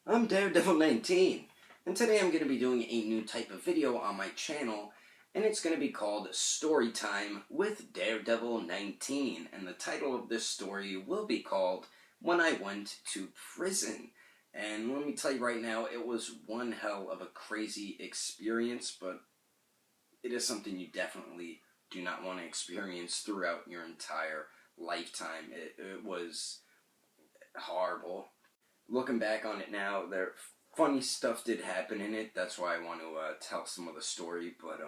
I'm DareDevil 19, and today I'm going to be doing a new type of video on my channel, and it's going to be called Storytime with Daredevil 19, and the title of this story will be called When I Went to Prison. And let me tell you right now, it was one hell of a crazy experience, but it is something you definitely do not want to experience throughout your entire lifetime. It was horrible. Looking back on it now, there funny stuff did happen in it. That's why I want to tell some of the story. But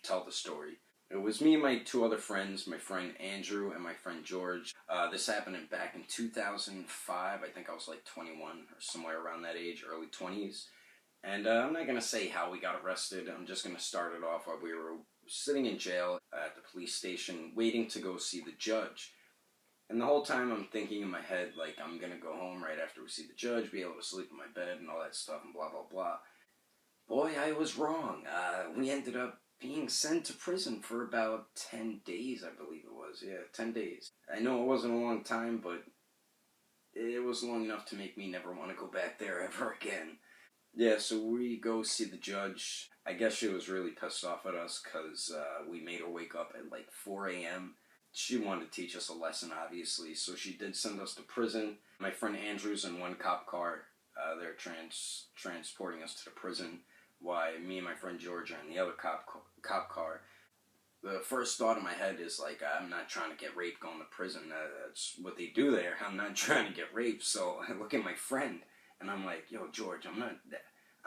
tell the story. It was me and my two other friends, my friend Andrew and my friend George. This happened back in 2005. I think I was like 21 or somewhere around that age, early 20s. And I'm not gonna say how we got arrested. I'm just gonna start it off while we were sitting in jail at the police station, waiting to go see the judge. And the whole time I'm thinking in my head, like, I'm gonna go home right after we see the judge, be able to sleep in my bed and all that stuff and blah, blah, blah. Boy, I was wrong. We ended up being sent to prison for about 10 days, I believe it was. Yeah, 10 days. I know it wasn't a long time, but it was long enough to make me never want to go back there ever again. Yeah, so we go see the judge. I guess she was really pissed off at us because we made her wake up at like 4 a.m. She wanted to teach us a lesson, obviously, so she did send us to prison. My friend Andrew's in one cop car. They're transporting us to the prison, while me and my friend George are in the other cop car. The first thought in my head is, like, I'm not trying to get raped going to prison. That's what they do there. I'm not trying to get raped, so I look at my friend, and I'm like, yo, George, I'm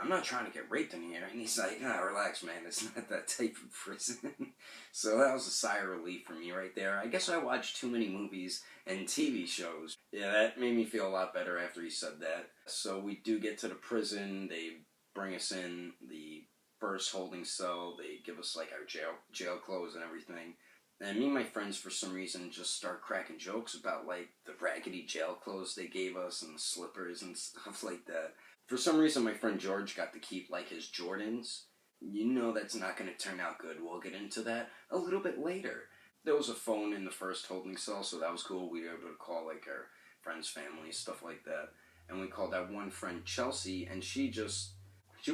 not trying to get raped in here. And he's like, nah, relax, man. It's not that type of prison. So that was a sigh of relief for me right there. I guess I watched too many movies and TV shows. Yeah, that made me feel a lot better after he said that. So we do get to the prison. They bring us in the first holding cell. They give us like our jail clothes and everything. And me and my friends, for some reason, just start cracking jokes about, like, the raggedy jail clothes they gave us and the slippers and stuff like that. For some reason, my friend George got to keep, like, his Jordans. You know that's not going to turn out good. We'll get into that a little bit later. There was a phone in the first holding cell, so that was cool. We were able to call, like, our friends' families, stuff like that. And we called our one friend Chelsea, and she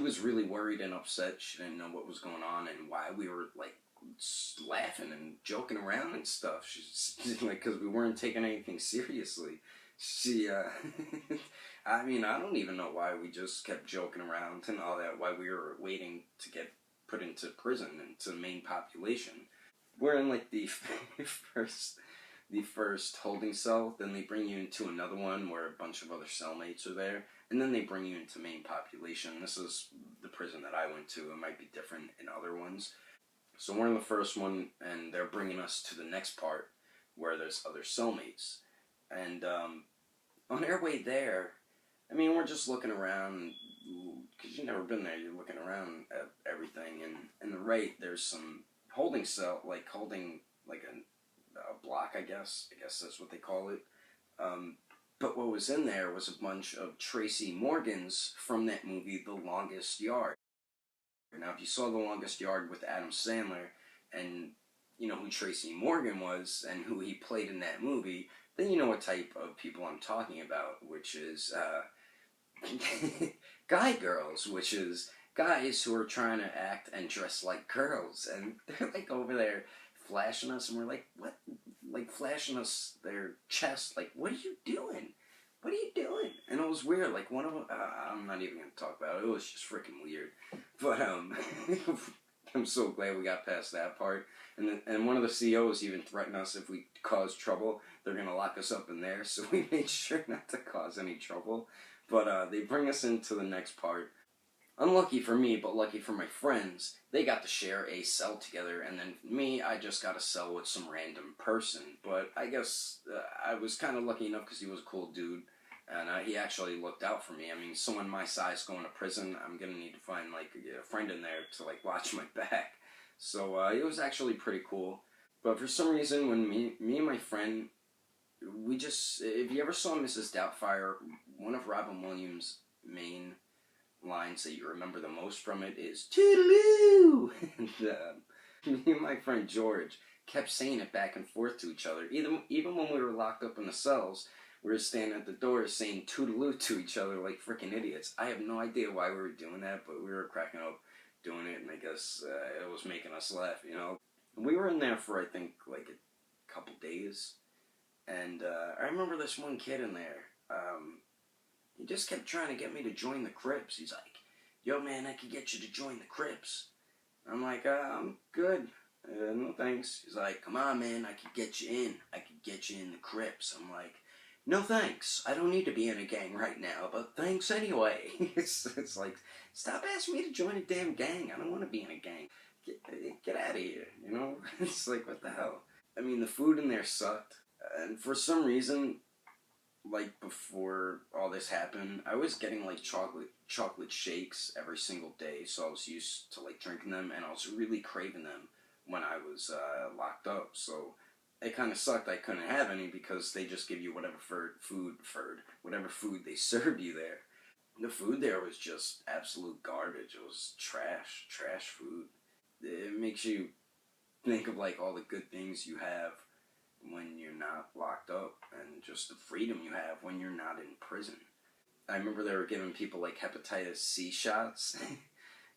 was really worried and upset. She didn't know what was going on and why we were, like, laughing and joking around and stuff. She's like, because we weren't taking anything seriously. She, I mean, I don't even know why we just kept joking around and all that, why we were waiting to get put into prison and to the main population. We're in, like, the first holding cell, then they bring you into another one where a bunch of other cellmates are there, and then they bring you into main population. This is the prison that I went to. It might be different in other ones. So we're in the first one, and they're bringing us to the next part where there's other cellmates. And on our way there, I mean, we're just looking around, because you've never been there, you're looking around at everything, and on the right, there's some holding cell, like holding, like a block, I guess that's what they call it. But what was in there was a bunch of Tracy Morgans from that movie, The Longest Yard. Now, if you saw The Longest Yard with Adam Sandler, and you know who Tracy Morgan was, and who he played in that movie, then you know what type of people I'm talking about, which is, guy girls, which is guys who are trying to act and dress like girls, and they're, like, over there flashing us, and we're like, what? Like, flashing us their chest, like, what are you doing? What are you doing? And it was weird. Like, one of them, I'm not even going to talk about it. It was just freaking weird. But, I'm so glad we got past that part. And one of the COs even threatened us if we cause trouble, they're going to lock us up in there. So we made sure not to cause any trouble. But, they bring us into the next part. Unlucky for me, but lucky for my friends, they got to share a cell together, and then me, I just got a cell with some random person. But I guess I was kind of lucky enough because he was a cool dude, and he actually looked out for me. I mean, someone my size going to prison, I'm going to need to find, like, a friend in there to, like, watch my back. So it was actually pretty cool. But for some reason, when me and my friend, we just, if you ever saw Mrs. Doubtfire, one of Robin Williams' main lines that you remember the most from it is "Toodaloo!" And me and my friend George kept saying it back and forth to each other. Even when we were locked up in the cells, We were standing at the door saying toodaloo to each other like freaking idiots. I have no idea why we were doing that, but we were cracking up doing it, and I guess it was making us laugh, you know. We were in there for, I think, like a couple days, and I remember this one kid in there. He just kept trying to get me to join the Crips. He's like, yo, man, I could get you to join the Crips. I'm like, I'm good. No thanks. He's like, come on, man, I could get you in. I could get you in the Crips. I'm like, no thanks. I don't need to be in a gang right now, but thanks anyway. It's like, stop asking me to join a damn gang. I don't want to be in a gang. Get out of here, you know? It's like, what the hell? I mean, the food in there sucked. And for some reason, like before all this happened, I was getting like chocolate shakes every single day, so I was used to like drinking them, and I was really craving them when I was locked up. So it kind of sucked. I couldn't have any because they just give you whatever whatever food they served you there. The food there was just absolute garbage. It was trash food. It makes you think of like all the good things you have when you're not locked up, and just the freedom you have when you're not in prison. I remember they were giving people like hepatitis C shots,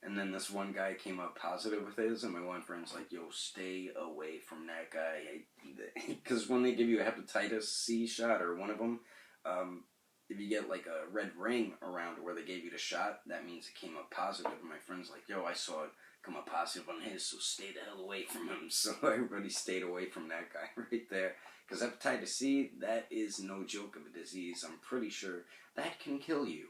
and then this one guy came up positive with his, and my one friend's like, yo, stay away from that guy. Because when they give you a hepatitis C shot, or one of them, if you get like a red ring around where they gave you the shot, that means it came up positive. And my friend's like, yo, I saw it come up positive on his, so stay the hell away from him. So everybody stayed away from that guy right there. Because hepatitis C, that is no joke of a disease. I'm pretty sure that can kill you.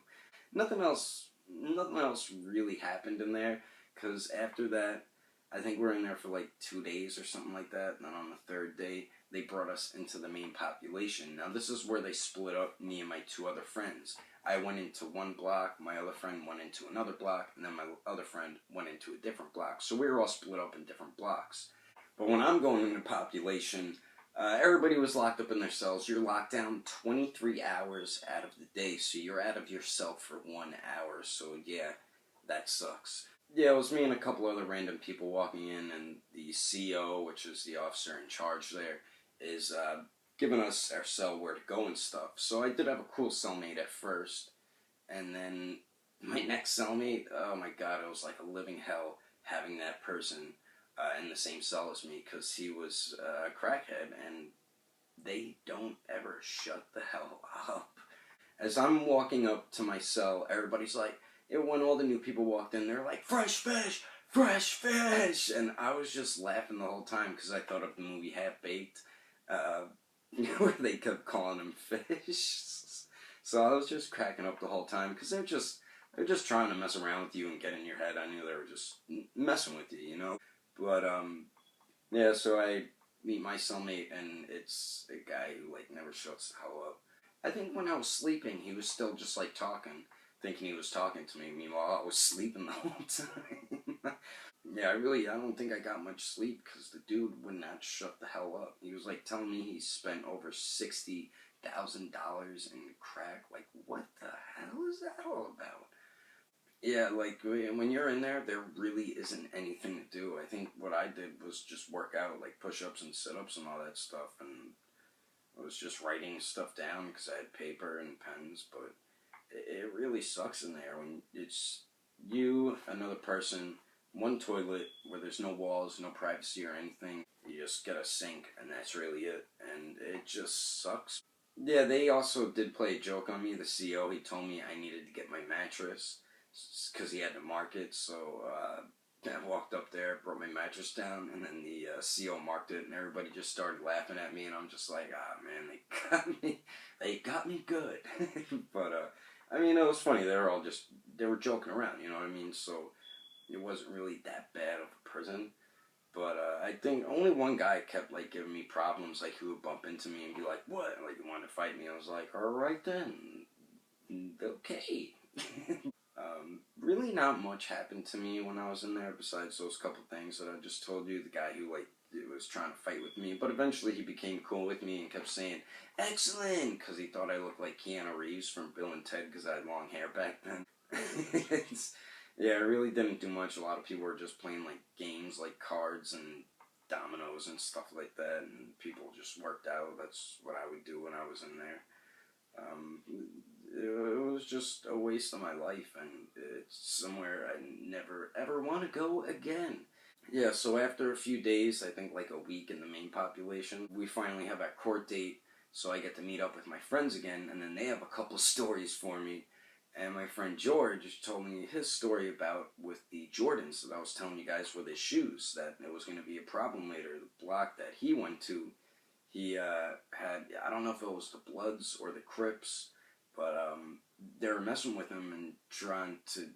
Nothing else really happened in there, because after that, I think we were in there for like 2 days or something like that, and then on the third day, they brought us into the main population. Now this is where they split up me and my two other friends. I went into one block, my other friend went into another block, and then my other friend went into a different block. So we were all split up in different blocks. But when I'm going into population, everybody was locked up in their cells. You're locked down 23 hours out of the day, so you're out of your cell for 1 hour. So yeah, that sucks. Yeah, it was me and a couple other random people walking in, and the CO, which is the officer in charge there, is giving us our cell where to go and stuff. So I did have a cool cellmate at first, and then my next cellmate, oh my god, it was like a living hell having that person in the same cell as me, because he was a crackhead, and they don't ever shut the hell up. As I'm walking up to my cell, everybody's like, when all the new people walked in, they're like, fresh fish, fresh fish, and I was just laughing the whole time, because I thought of the movie Half-Baked, where they kept calling him fish. So I was just cracking up the whole time, because they're just trying to mess around with you and get in your head. I knew they were just messing with you, you know? But, yeah, so I meet my cellmate, and it's a guy who, like, never shuts the hell up. I think when I was sleeping, he was still just, like, talking, thinking he was talking to me. Meanwhile, I was sleeping the whole time. Yeah, I don't think I got much sleep, because the dude would not shut the hell up. He was, like, telling me he spent over $60,000 in crack. Like, what the hell is that all about? Yeah, like, when you're in there really isn't anything to do. I think what I did was just work out, like, push-ups and sit-ups and all that stuff, and I was just writing stuff down because I had paper and pens, but it really sucks in there when it's you, another person, one toilet where there's no walls, no privacy or anything. You just get a sink, and that's really it, and it just sucks. Yeah, they also did play a joke on me, the CO. He told me I needed to get my mattress, because he had to mark it, so I walked up there, brought my mattress down, and then the CO marked it, and everybody just started laughing at me, and I'm just like, man, they got me good. But, I mean, it was funny, they were joking around, you know what I mean, so it wasn't really that bad of a prison. But I think only one guy kept, like, giving me problems, like, he would bump into me and be like, what? Like, he wanted to fight me. I was like, alright then, okay. Really not much happened to me when I was in there, besides those couple things that I just told you. The guy who, like, was trying to fight with me, but eventually he became cool with me and kept saying, excellent, because he thought I looked like Keanu Reeves from Bill and Ted, because I had long hair back then. Yeah, it really didn't do much. A lot of people were just playing, like, games like cards and dominoes and stuff like that, and people just worked out. That's what I would do when I was in there. It was just a waste of my life, and it's somewhere I never ever want to go again. Yeah, so after a few days, I think like a week in the main population, we finally have that court date, so I get to meet up with my friends again, and then they have a couple stories for me. And my friend George told me his story about with the Jordans that I was telling you guys with his shoes, that it was going to be a problem later. The block that he went to, he had, I don't know if it was the Bloods or the Crips, but they were messing with him and trying to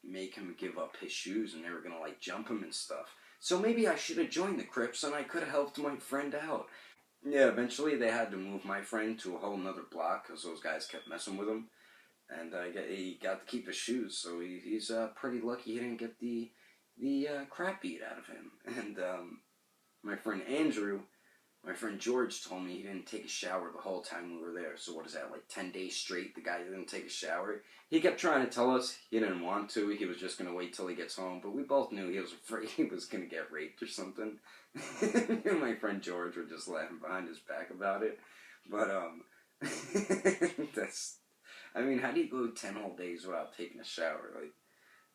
make him give up his shoes, and they were going to like jump him and stuff. So maybe I should have joined the Crips and I could have helped my friend out. Yeah, eventually they had to move my friend to a whole nother block because those guys kept messing with him. And he got to keep his shoes, so he's pretty lucky he didn't get the crap beat out of him. And my friend Andrew, my friend George told me he didn't take a shower the whole time we were there. So what is that, like 10 days straight the guy didn't take a shower? He kept trying to tell us he didn't want to. He was just going to wait till he gets home. But we both knew he was afraid he was going to get raped or something. And my friend George were just laughing behind his back about it. But, that's... I mean, how do you go 10 whole days without taking a shower? Like,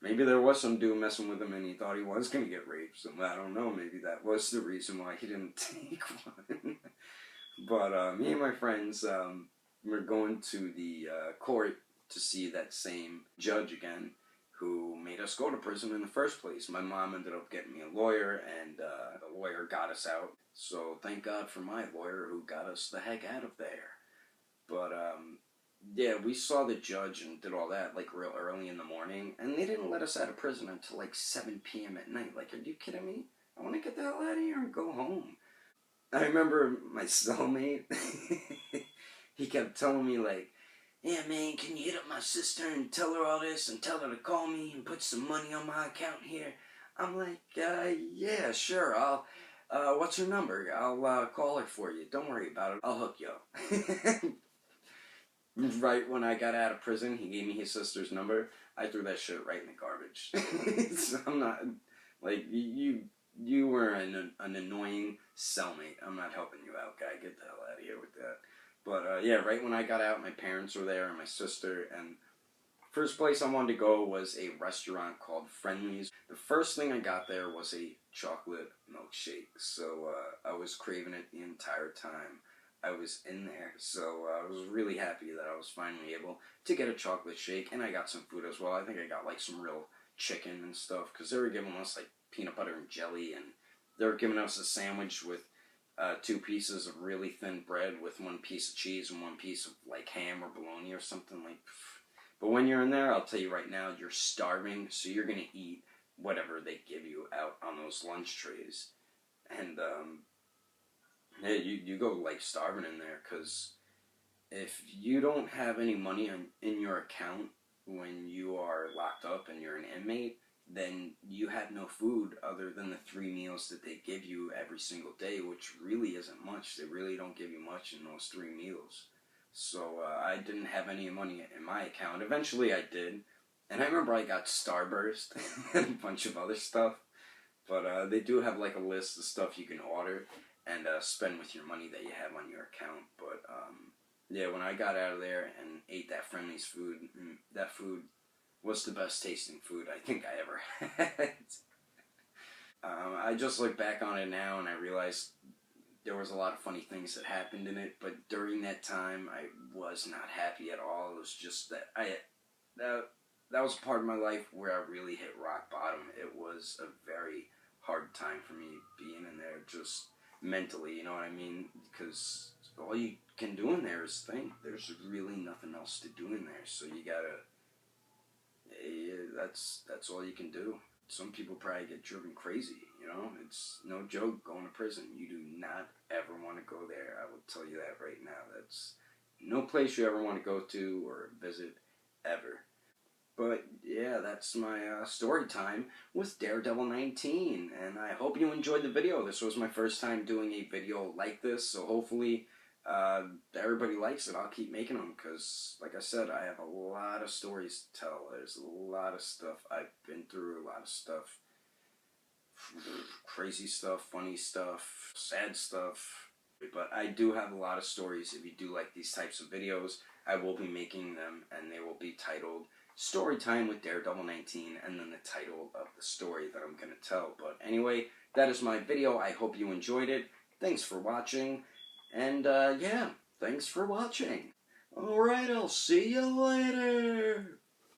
maybe there was some dude messing with him and he thought he was going to get raped. So I don't know. Maybe that was the reason why he didn't take one. But me and my friends, we're going to the court to see that same judge again who made us go to prison in the first place. My mom ended up getting me a lawyer, and the lawyer got us out. So thank God for my lawyer who got us the heck out of there. But yeah, we saw the judge and did all that like real early in the morning, and they didn't let us out of prison until like 7 p.m. at night. Like, are you kidding me? I want to get the hell out of here and go home. I remember my cellmate, he kept telling me like, yeah man, can you hit up my sister and tell her all this and tell her to call me and put some money on my account here? I'm like, yeah, sure, what's her number? I'll call her for you. Don't worry about it. I'll hook you up. Right when I got out of prison, he gave me his sister's number. I threw that shit right in the garbage. So I'm not, like, you were an annoying cellmate. I'm not helping you out, guy. Get the hell out of here with that. But, yeah, right when I got out, my parents were there and my sister, and first place I wanted to go was a restaurant called Friendly's. The first thing I got there was a chocolate milkshake, so I was craving it the entire time I was in there, so I was really happy that I was finally able to get a chocolate shake, and I got some food as well. I think I got like some real chicken and stuff, because they were giving us like peanut butter and jelly, and they were giving us a sandwich with 2 pieces of really thin bread with 1 piece of cheese and 1 piece of like ham or bologna or something like. But when you're in there, I'll tell you right now, you're starving, so you're gonna eat whatever they give you out on those lunch trays, and yeah, you go like starving in there, because if you don't have any money in your account when you are locked up and you're an inmate, then you have no food other than the 3 meals that they give you every single day, which really isn't much. They really don't give you much in those 3 meals. So I didn't have any money in my account. Eventually I did, and I remember I got Starburst and a bunch of other stuff. But they do have like a list of stuff you can order and spend with your money that you have on your account. But yeah, when I got out of there and ate that Friendly's food, that food was the best tasting food I think I ever had. I just look back on it now and I realize there was a lot of funny things that happened in it, but during that time I was not happy at all. It was just that that was a part of my life where I really hit rock bottom. It was a very hard time for me being in there, just mentally, you know what I mean? Because all you can do in there is think. There's really nothing else to do in there, so you gotta. That's all you can do. Some people probably get driven crazy, you know? It's no joke going to prison. You do not ever want to go there. I will tell you that right now. That's no place you ever want to go to or visit ever. But yeah, that's my story time with Daredevil 19, and I hope you enjoyed the video. This was my first time doing a video like this, so hopefully everybody likes it. I'll keep making them, because like I said, I have a lot of stories to tell. There's a lot of stuff I've been through, a lot of stuff, crazy stuff, funny stuff, sad stuff. But I do have a lot of stories. If you do like these types of videos, I will be making them, and they will be titled Story Time with Daredevil 19, and then the title of the story that I'm going to tell. But anyway, that is my video. I hope you enjoyed it. Thanks for watching, and yeah, thanks for watching. Alright, I'll see you later.